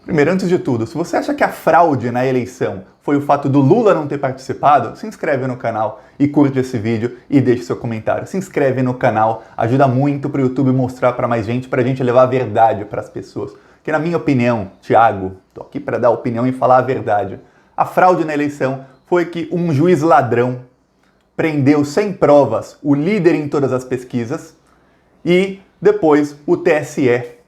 Primeiro, antes de tudo, se você acha que a fraude na eleição foi o fato do Lula não ter participado, se inscreve no canal e curte esse vídeo e deixe seu comentário. Se inscreve no canal, ajuda muito para o YouTube mostrar para mais gente, para a gente levar a verdade para as pessoas. Que na minha opinião, Thiago, tô aqui para dar opinião e falar a verdade. A fraude na eleição foi que um juiz ladrão prendeu sem provas o líder em todas as pesquisas e depois o TSE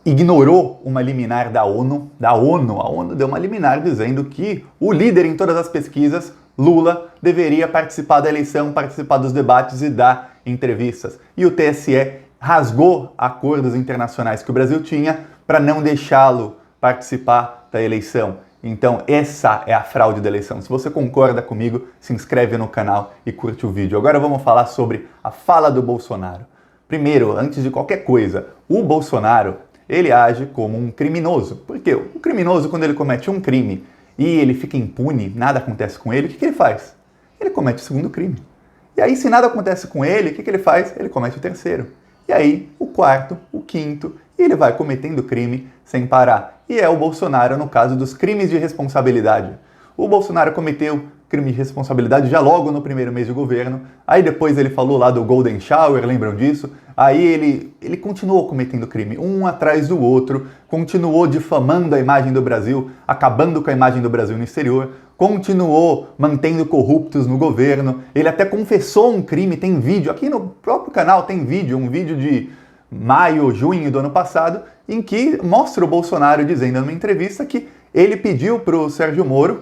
ignorou uma liminar da ONU. A ONU deu uma liminar dizendo que o líder em todas as pesquisas, Lula, deveria participar da eleição, participar dos debates e dar entrevistas. E o TSE rasgou acordos internacionais que o Brasil tinha para não deixá-lo participar da eleição. Então essa é a fraude da eleição. Se você concorda comigo, se inscreve no canal e curte o vídeo. Agora vamos falar sobre a fala do Bolsonaro. Primeiro, antes de qualquer coisa, o Bolsonaro, ele age como um criminoso. Por quê? O criminoso, quando ele comete um crime e ele fica impune, nada acontece com ele, o que ele faz? Ele comete o segundo crime. E aí, se nada acontece com ele, o que ele faz? Ele comete o terceiro. E aí, o quarto, o quinto, e ele vai cometendo crime sem parar. E é o Bolsonaro no caso dos crimes de responsabilidade. O Bolsonaro cometeu crime de responsabilidade já logo no primeiro mês de governo, aí depois ele falou lá do Golden Shower, lembram disso? Aí ele continuou cometendo crime, um atrás do outro, continuou difamando a imagem do Brasil, acabando com a imagem do Brasil no exterior, continuou mantendo corruptos no governo, ele até confessou um crime, tem vídeo, aqui no próprio canal tem vídeo, um vídeo de maio, junho do ano passado, em que mostra o Bolsonaro dizendo numa entrevista que ele pediu para o Sérgio Moro,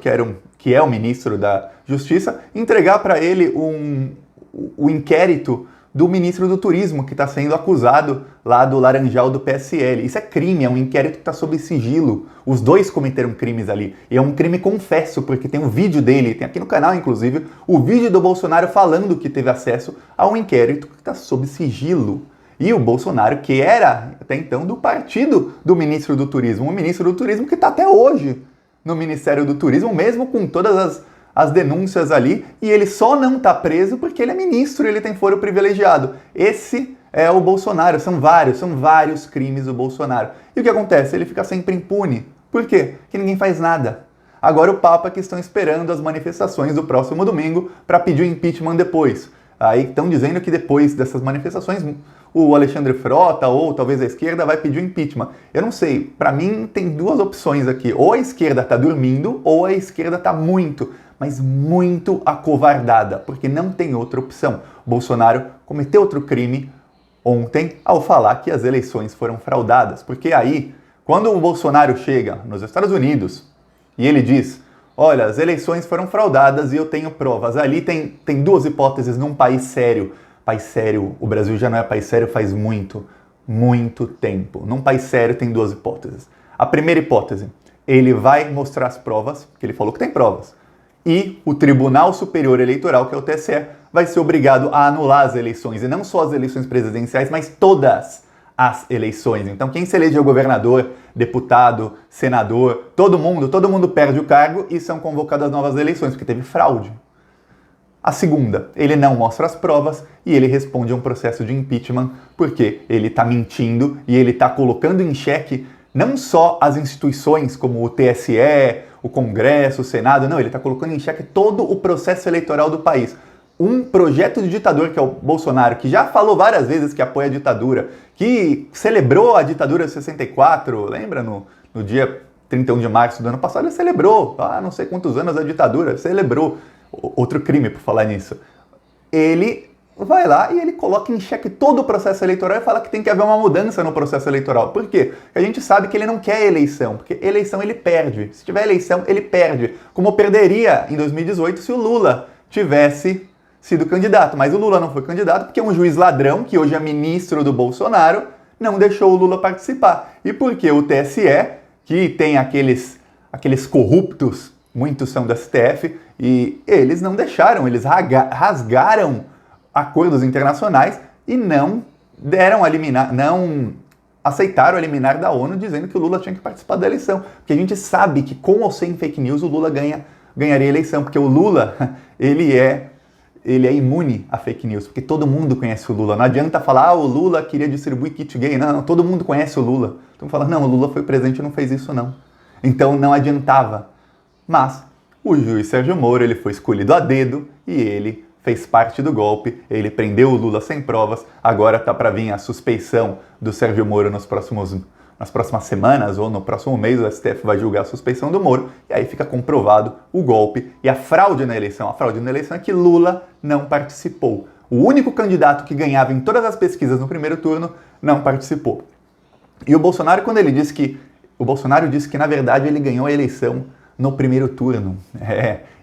que é o ministro da Justiça, entregar para ele o inquérito do ministro do Turismo, que está sendo acusado lá do Laranjal do PSL. Isso é crime, é um inquérito que está sob sigilo. Os dois cometeram crimes ali. E é um crime confesso, porque tem um vídeo dele, tem aqui no canal, inclusive, o vídeo do Bolsonaro falando que teve acesso a um inquérito que está sob sigilo. E o Bolsonaro, que era até então do partido do ministro do Turismo, o ministro do Turismo que está até hoje no Ministério do Turismo, mesmo com todas as denúncias ali, e ele só não está preso porque ele é ministro, ele tem foro privilegiado. Esse é o Bolsonaro, são vários crimes do Bolsonaro. E o que acontece? Ele fica sempre impune. Por quê? Porque ninguém faz nada. Agora o Papa que estão esperando as manifestações do próximo domingo para pedir o impeachment depois. Aí estão dizendo que depois dessas manifestações o Alexandre Frota ou talvez a esquerda vai pedir o impeachment. Eu não sei, para mim tem duas opções aqui. Ou a esquerda está dormindo ou a esquerda está muito acovardada, porque não tem outra opção. Bolsonaro cometeu outro crime ontem ao falar que as eleições foram fraudadas. Porque aí, quando o Bolsonaro chega nos Estados Unidos e ele diz: olha, as eleições foram fraudadas e eu tenho provas. Ali tem duas hipóteses num país sério. País sério, o Brasil já não é país sério faz muito tempo. Num país sério tem duas hipóteses. A primeira hipótese, ele vai mostrar as provas, porque ele falou que tem provas. E o Tribunal Superior Eleitoral, que é o TSE, vai ser obrigado a anular as eleições. E não só as eleições presidenciais, mas todas as eleições. Então quem se elegeu governador, deputado, senador, todo mundo perde o cargo e são convocadas novas eleições, porque teve fraude. A segunda, ele não mostra as provas e ele responde a um processo de impeachment porque ele está mentindo e ele está colocando em xeque não só as instituições como o TSE, o Congresso, o Senado, não, ele está colocando em xeque todo o processo eleitoral do país. Um projeto de ditador que é o Bolsonaro, que já falou várias vezes que apoia a ditadura, que celebrou a ditadura de 64, lembra no dia 31 de março do ano passado, ele celebrou, não sei quantos anos a ditadura, celebrou. Outro crime por falar nisso. Ele vai lá e ele coloca em xeque todo o processo eleitoral e fala que tem que haver uma mudança no processo eleitoral. Por quê? Porque a gente sabe que ele não quer eleição, porque eleição ele perde. Se tiver eleição, ele perde. Como perderia em 2018 se o Lula tivesse sido candidato. Mas o Lula não foi candidato porque um juiz ladrão, que hoje é ministro do Bolsonaro, não deixou o Lula participar. E porque o TSE, que tem aqueles corruptos, muitos são do STF, e eles não deixaram, eles rasgaram acordos internacionais e não aceitaram a liminar da ONU dizendo que o Lula tinha que participar da eleição. Porque a gente sabe que com ou sem fake news o Lula ganharia a eleição, porque o Lula, ele é ele é imune a fake news, porque todo mundo conhece o Lula. Não adianta falar, o Lula queria distribuir kit gay. Não, todo mundo conhece o Lula. Então fala, não, o Lula foi presidente e não fez isso não. Então não adiantava. Mas o juiz Sérgio Moro, ele foi escolhido a dedo e ele fez parte do golpe, ele prendeu o Lula sem provas, agora tá para vir a suspeição do Sérgio Moro nas próximas semanas ou no próximo mês o STF vai julgar a suspeição do Moro e aí fica comprovado o golpe e a fraude na eleição. A fraude na eleição é que Lula não participou. O único candidato que ganhava em todas as pesquisas no primeiro turno não participou. E o Bolsonaro, quando ele disse que... O Bolsonaro disse que, na verdade, ele ganhou a eleição no primeiro turno.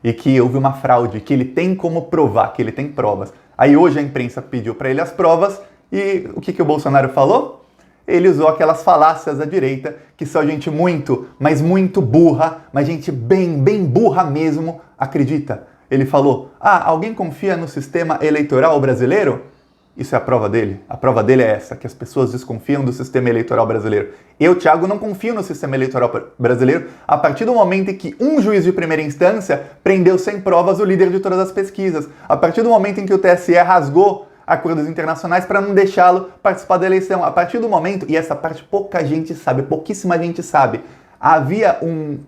E que houve uma fraude, que ele tem como provar, que ele tem provas. Aí hoje a imprensa pediu para ele as provas e o que o Bolsonaro falou? Ele usou aquelas falácias da direita, que só gente muito, mas muito burra, mas gente bem burra mesmo, acredita. Ele falou, alguém confia no sistema eleitoral brasileiro? Isso é a prova dele. A prova dele é essa, que as pessoas desconfiam do sistema eleitoral brasileiro. Eu, Thiago, não confio no sistema eleitoral brasileiro a partir do momento em que um juiz de primeira instância prendeu sem provas o líder de todas as pesquisas. A partir do momento em que o TSE rasgou acordos internacionais para não deixá-lo participar da eleição. A partir do momento, e essa parte pouca gente sabe, pouquíssima gente sabe, havia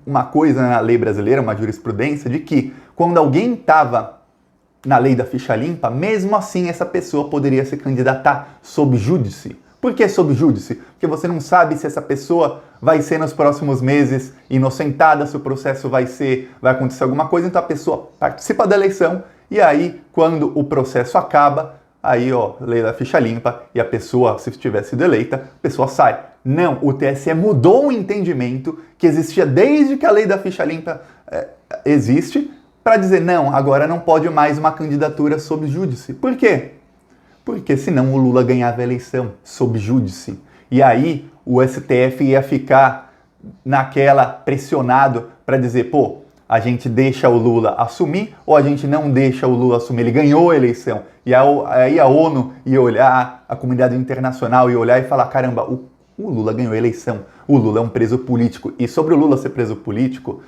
uma coisa na lei brasileira, uma jurisprudência, de que quando alguém estava na lei da ficha limpa, mesmo assim essa pessoa poderia se candidatar sob júdice. Por que sob júdice? Porque você não sabe se essa pessoa vai ser nos próximos meses inocentada, se o processo vai acontecer alguma coisa, então a pessoa participa da eleição e aí, quando o processo acaba, aí, lei da ficha limpa e a pessoa, se tiver sido eleita, a pessoa sai. Não, o TSE mudou o entendimento que existia desde que a lei da ficha limpa existe, para dizer, não, agora não pode mais uma candidatura sob júdice. Por quê? Porque senão o Lula ganhava a eleição sob júdice. E aí o STF ia ficar naquela pressionado para dizer, a gente deixa o Lula assumir ou a gente não deixa o Lula assumir? Ele ganhou a eleição. E aí a ONU ia olhar, a comunidade internacional ia olhar e falar, caramba, o Lula ganhou a eleição. O Lula é um preso político. E sobre o Lula ser preso político,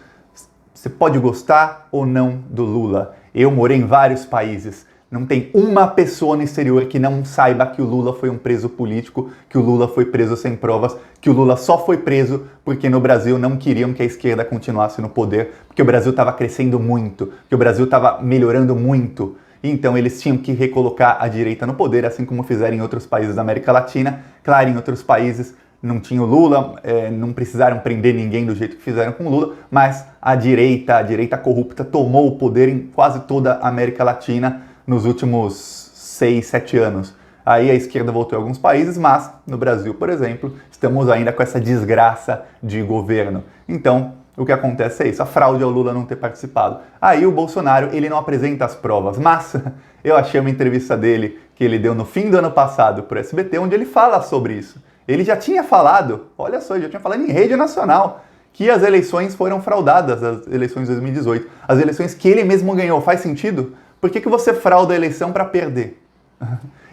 você pode gostar ou não do Lula. Eu morei em vários países. Não tem uma pessoa no exterior que não saiba que o Lula foi um preso político, que o Lula foi preso sem provas, que o Lula só foi preso porque no Brasil não queriam que a esquerda continuasse no poder, porque o Brasil estava crescendo muito, que o Brasil estava melhorando muito. Então eles tinham que recolocar a direita no poder, assim como fizeram em outros países da América Latina. Claro, em outros países não tinha o Lula, não precisaram prender ninguém do jeito que fizeram com o Lula, mas a direita corrupta tomou o poder em quase toda a América Latina nos últimos 6, 7 anos. Aí a esquerda voltou em alguns países, mas no Brasil, por exemplo, estamos ainda com essa desgraça de governo. Então, o que acontece é isso, a fraude ao Lula não ter participado. Aí o Bolsonaro, ele não apresenta as provas, mas eu achei uma entrevista dele que ele deu no fim do ano passado para o SBT, onde ele fala sobre isso. Ele já tinha falado, olha só, ele já tinha falado em rede nacional, que as eleições foram fraudadas, as eleições de 2018. As eleições que ele mesmo ganhou, faz sentido? Por que você frauda a eleição para perder?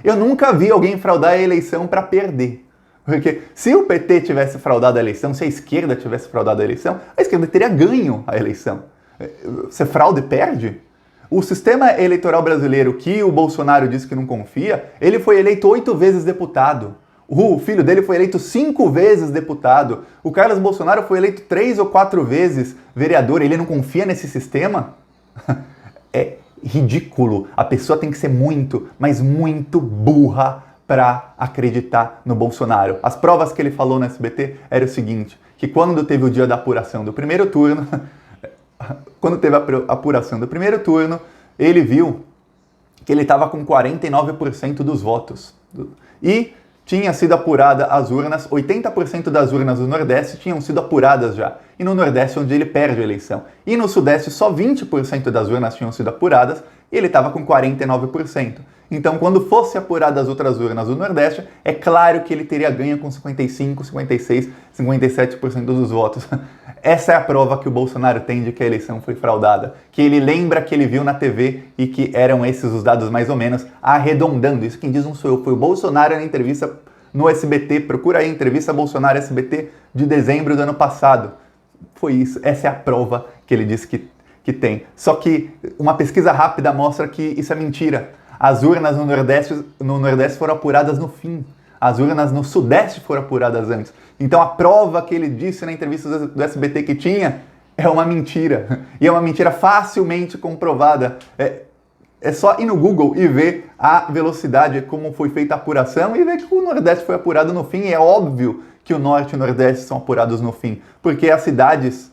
Eu nunca vi alguém fraudar a eleição para perder. Porque se o PT tivesse fraudado a eleição, se a esquerda tivesse fraudado a eleição, a esquerda teria ganho a eleição. Você frauda e perde? O sistema eleitoral brasileiro que o Bolsonaro disse que não confia, ele foi eleito 8 vezes deputado. O filho dele foi eleito 5 vezes deputado. O Carlos Bolsonaro foi eleito 3 ou 4 vezes vereador. Ele não confia nesse sistema? É ridículo. A pessoa tem que ser muito, mas muito burra para acreditar no Bolsonaro. As provas que ele falou no SBT era o seguinte, que quando teve o dia da apuração do primeiro turno, ele viu que ele estava com 49% dos votos. E tinha sido apurada as urnas, 80% das urnas do Nordeste tinham sido apuradas já. E no Nordeste, onde ele perde a eleição. E no Sudeste, só 20% das urnas tinham sido apuradas e ele estava com 49%. Então, quando fosse apuradas as outras urnas do Nordeste, é claro que ele teria ganho com 55%, 56%, 57% dos votos. Essa é a prova que o Bolsonaro tem de que a eleição foi fraudada. Que ele lembra que ele viu na TV e que eram esses os dados mais ou menos, arredondando. Isso quem diz não sou eu, foi o Bolsonaro na entrevista no SBT. Procura aí, entrevista Bolsonaro SBT de dezembro do ano passado. Foi isso, essa é a prova que ele disse que que tem. Só que uma pesquisa rápida mostra que isso é mentira. As urnas no Nordeste foram apuradas no fim. As urnas no Sudeste foram apuradas antes. Então a prova que ele disse na entrevista do SBT que tinha é uma mentira. E é uma mentira facilmente comprovada. É só ir no Google e ver a velocidade, como foi feita a apuração, e ver que o Nordeste foi apurado no fim. E é óbvio que o Norte e o Nordeste são apurados no fim, porque as cidades,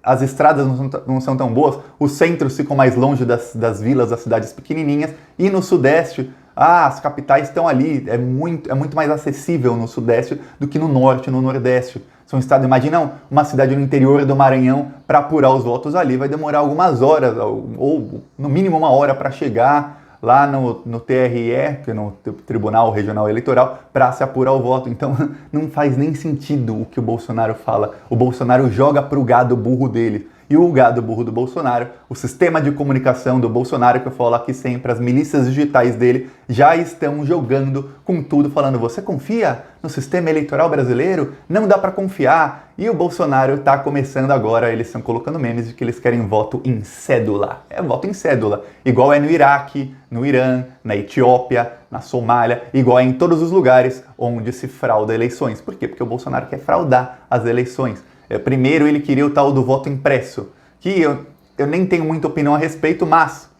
as estradas não são tão boas, os centros ficam mais longe das vilas, das cidades pequenininhas, e no Sudeste, as capitais estão ali, é muito mais acessível no Sudeste do que no Norte e no Nordeste. São estados, imaginam uma cidade no interior do Maranhão, para apurar os votos ali vai demorar algumas horas, ou no mínimo uma hora para chegar lá no TRE, que é no Tribunal Regional Eleitoral, para se apurar o voto. Então não faz nem sentido o que o Bolsonaro fala. O Bolsonaro joga pro gado burro dele. E o gado burro do Bolsonaro, o sistema de comunicação do Bolsonaro, que eu falo aqui sempre, as milícias digitais dele, já estão jogando com tudo, falando: você confia no sistema eleitoral brasileiro? Não dá para confiar. E o Bolsonaro está começando agora, eles estão colocando memes de que eles querem voto em cédula. É voto em cédula, igual é no Iraque, no Irã, na Etiópia, na Somália, igual é em todos os lugares onde se frauda eleições. Por quê? Porque o Bolsonaro quer fraudar as eleições. Primeiro ele queria o tal do voto impresso, que eu nem tenho muita opinião a respeito, mas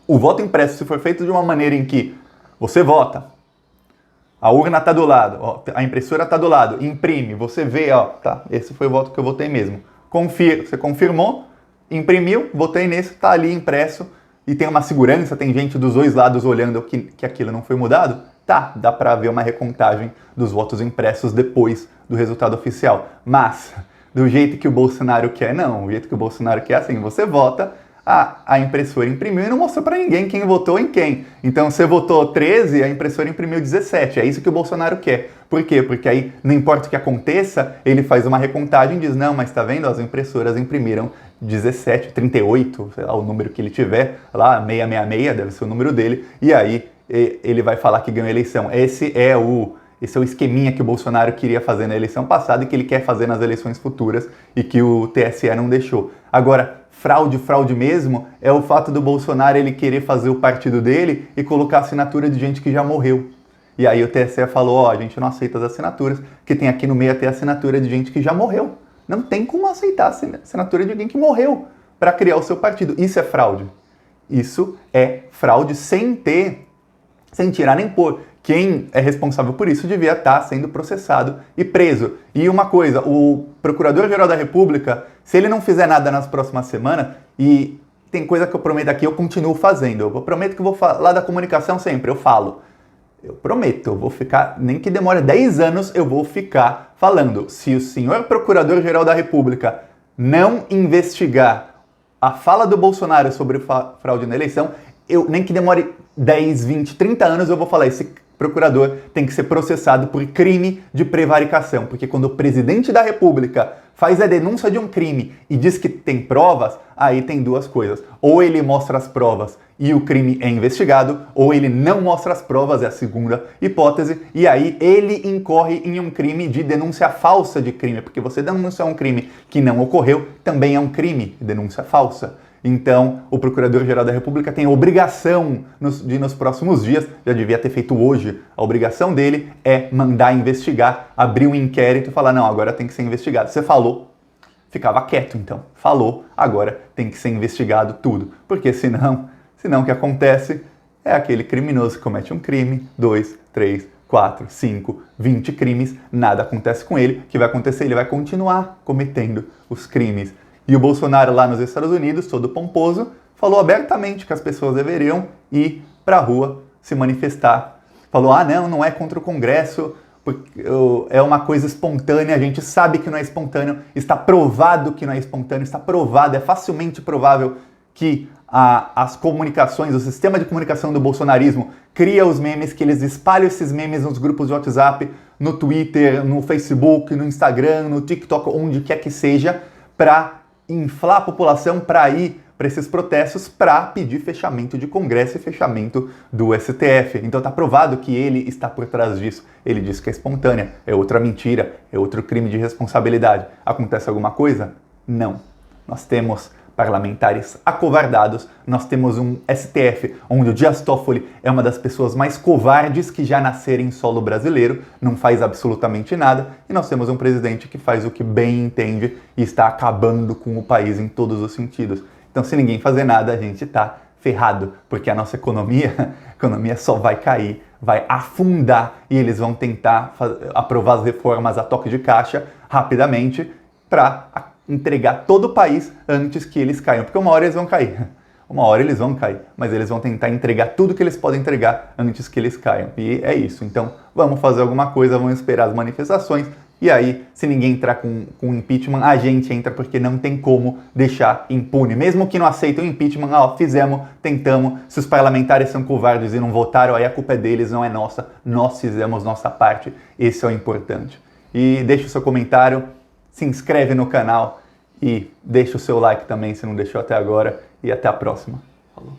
o voto impresso, se for feito de uma maneira em que você vota, a urna está do lado, a impressora está do lado, imprime, você vê, tá, esse foi o voto que eu votei mesmo. Você confirmou, imprimiu, votei nesse, está ali impresso, e tem uma segurança, tem gente dos dois lados olhando que aquilo não foi mudado, tá, dá para ver uma recontagem dos votos impressos depois do resultado oficial. Mas, do jeito que o Bolsonaro quer, não. O jeito que o Bolsonaro quer, assim, você vota, a impressora imprimiu e não mostrou para ninguém quem votou em quem. Então, você votou 13, a impressora imprimiu 17. É isso que o Bolsonaro quer. Por quê? Porque aí, não importa o que aconteça, ele faz uma recontagem e diz: não, mas tá vendo? As impressoras imprimiram 17, 38, sei lá, o número que ele tiver, lá, 666, deve ser o número dele, e aí ele vai falar que ganhou a eleição. Esse é o esqueminha que o Bolsonaro queria fazer na eleição passada e que ele quer fazer nas eleições futuras e que o TSE não deixou. Agora, fraude mesmo é o fato do Bolsonaro ele querer fazer o partido dele e colocar assinatura de gente que já morreu. E aí o TSE falou: a gente não aceita as assinaturas, que tem aqui no meio até assinatura de gente que já morreu. Não tem como aceitar a assinatura de alguém que morreu para criar o seu partido. Isso é fraude. Isso é fraude sem tirar nem pôr. Quem é responsável por isso devia estar sendo processado e preso. E uma coisa, o Procurador-Geral da República, se ele não fizer nada nas próximas semanas, e tem coisa que eu prometo aqui, eu continuo fazendo. Eu prometo que eu vou falar da comunicação sempre, eu falo. Eu prometo, eu vou ficar, nem que demore 10 anos, eu vou ficar falando. Se o senhor Procurador-Geral da República não investigar a fala do Bolsonaro sobre fraude na eleição, nem que demore 10, 20, 30 anos, eu vou falar: esse procurador tem que ser processado por crime de prevaricação, porque quando o presidente da República faz a denúncia de um crime e diz que tem provas, aí tem duas coisas: ou ele mostra as provas e o crime é investigado, ou ele não mostra as provas, é a segunda hipótese, e aí ele incorre em um crime de denúncia falsa de crime, porque você denunciar um crime que não ocorreu também é um crime, denúncia falsa. Então, o Procurador-Geral da República tem a obrigação de, nos próximos dias, já devia ter feito hoje, a obrigação dele é mandar investigar, abrir um inquérito e falar: não, agora tem que ser investigado. Você falou, ficava quieto então. Falou, agora tem que ser investigado tudo. Porque senão o que acontece é aquele criminoso que comete um crime, 2, 3, 4, 5, 20 crimes, nada acontece com ele. O que vai acontecer? Ele vai continuar cometendo os crimes. E o Bolsonaro lá nos Estados Unidos, todo pomposo, falou abertamente que as pessoas deveriam ir para a rua se manifestar. Falou: não é contra o Congresso, é uma coisa espontânea, a gente sabe que não é espontâneo, está provado que não é espontâneo, está provado, é facilmente provável que as comunicações, o sistema de comunicação do bolsonarismo cria os memes, que eles espalham esses memes nos grupos de WhatsApp, no Twitter, no Facebook, no Instagram, no TikTok, onde quer que seja, para inflar a população, para ir para esses protestos, para pedir fechamento de Congresso e fechamento do STF. Então está provado que ele está por trás disso. Ele diz que é espontânea, é outra mentira, é outro crime de responsabilidade. Acontece alguma coisa? Não. Nós temos parlamentares acovardados, nós temos um STF onde o Dias Toffoli é uma das pessoas mais covardes que já nasceram em solo brasileiro, não faz absolutamente nada, e nós temos um presidente que faz o que bem entende e está acabando com o país em todos os sentidos. Então, se ninguém fazer nada, a gente está ferrado, porque a nossa economia só vai cair, vai afundar, e eles vão tentar aprovar as reformas a toque de caixa rapidamente para entregar todo o país antes que eles caiam, porque uma hora eles vão cair. Uma hora eles vão cair, mas eles vão tentar entregar tudo que eles podem entregar antes que eles caiam. E é isso. Então, vamos fazer alguma coisa, vamos esperar as manifestações. E aí, se ninguém entrar com impeachment, a gente entra, porque não tem como deixar impune. Mesmo que não aceitem o impeachment, fizemos, tentamos. Se os parlamentares são covardes e não votaram, aí a culpa é deles, não é nossa. Nós fizemos nossa parte. Esse é o importante. E deixa o seu comentário, se inscreve no canal e deixa o seu like também, se não deixou até agora. E até a próxima. Falou.